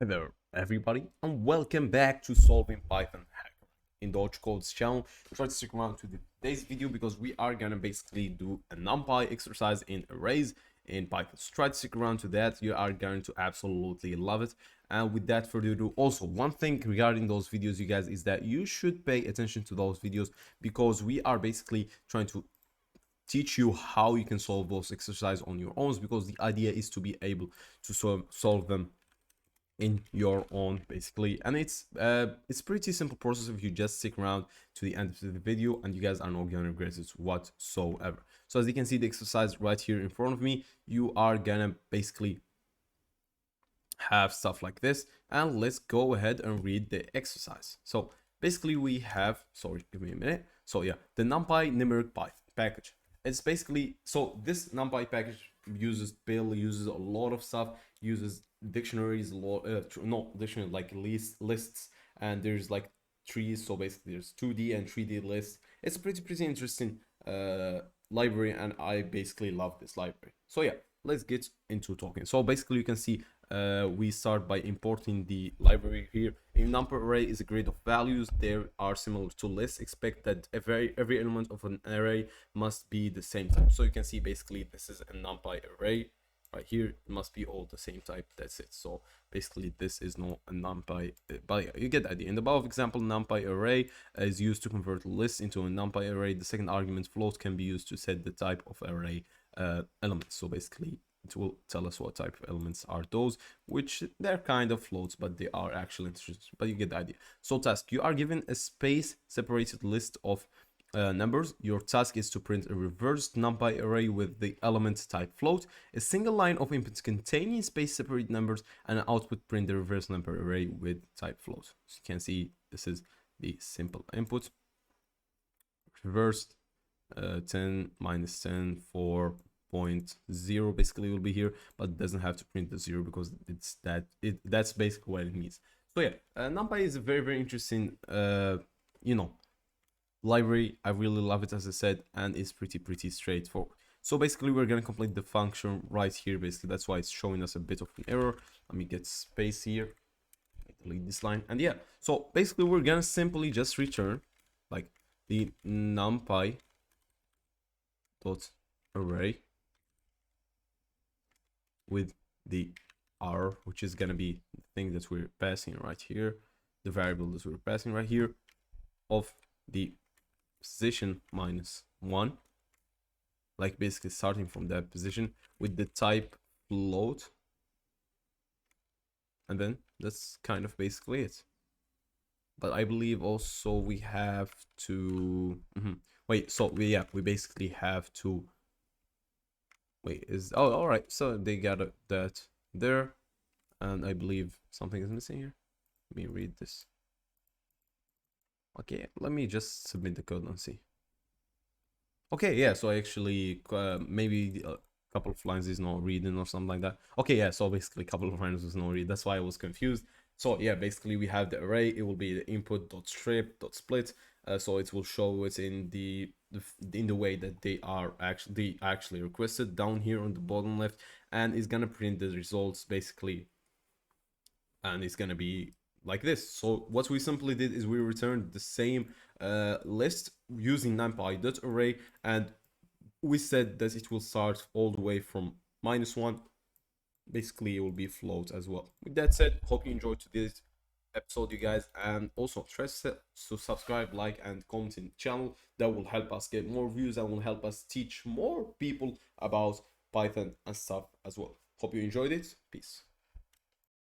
Hi there, everybody, and welcome back to Solving Python Hacker in the Dodge Codes channel. Try to stick around to today's video because we are gonna basically do a NumPy exercise in arrays in Python. So try to stick around to that. You are going to absolutely love it. And with that further ado, also one thing regarding those videos, you guys, is that you should pay attention to those videos because we are basically trying to teach you how you can solve those exercises on your own, because the idea is to be able to solve them in your own basically. And it's pretty simple process if you just stick around to the end of the video, and you guys are not gonna regret it whatsoever. So as you can see, the exercise right here in front of me, you are gonna basically have stuff like this, and let's go ahead and read the exercise. So basically we have, sorry, give me a minute. So yeah, the NumPy numeric package. It's basically, so this NumPy package uses a lot of stuff, uses dictionaries, dictionary, like lists, and there's like trees. So basically there's 2D and 3D lists. It's a pretty interesting library, and I basically love this library. So yeah, let's get into talking. So basically you can see we start by importing the library here. A number array is a grid of values. There are similar to lists. Expect that every element of an array must be the same type. So you can see basically this is a NumPy array right here. It must be all the same type. That's it. So basically this is not a NumPy, but yeah, you get the idea. In the above example, NumPy array is used to convert lists into a NumPy array. The second argument float can be used to set the type of array elements. So basically it will tell us what type of elements are those, which they're kind of floats, but they are actually integers. But you get the idea. So task, you are given a space separated list of numbers. Your task is to print a reversed NumPy array with the element type float, a single line of inputs containing space separated numbers, and an output print the reverse number array with type float. So you can see this is the simple input. Reversed 10 minus 10 for 0 basically will be here, but it doesn't have to print the 0 because that's basically what it means. So yeah, NumPy is a very interesting library. I really love it, as I said, and it's pretty straightforward. So basically we're gonna complete the function right here. Basically that's why it's showing us a bit of an error. Let me get space here, delete this line, and yeah, so basically we're gonna simply just return like the NumPy dot array with the r, which is gonna be the thing that we're passing right here, the variable that we're passing right here, of the position -1, like basically starting from that position, with the type float, and then that's kind of basically it. But I believe also we have to wait, so we basically have to wait, all right, so they got that there, and I believe something is missing here. Let me read this. Okay, let me just submit the code and see. Okay, yeah, so actually maybe a couple of lines is not reading or something like that. Okay, yeah, so basically a couple of lines was not read. That's why I was confused. So yeah, basically we have the array. It will be the input.strip.split. So it will show it in the way that they actually requested down here on the bottom left, and it's gonna print the results basically, and it's gonna be like this. So what we simply did is we returned the same list using numpy.array, and we said that it will start all the way from -1. Basically it will be float as well. With that said, hope you enjoyed today's episode, you guys, and also try to subscribe, like, and comment in the channel. That will help us get more views and will help us teach more people about Python and stuff as well. Hope you enjoyed it. Peace.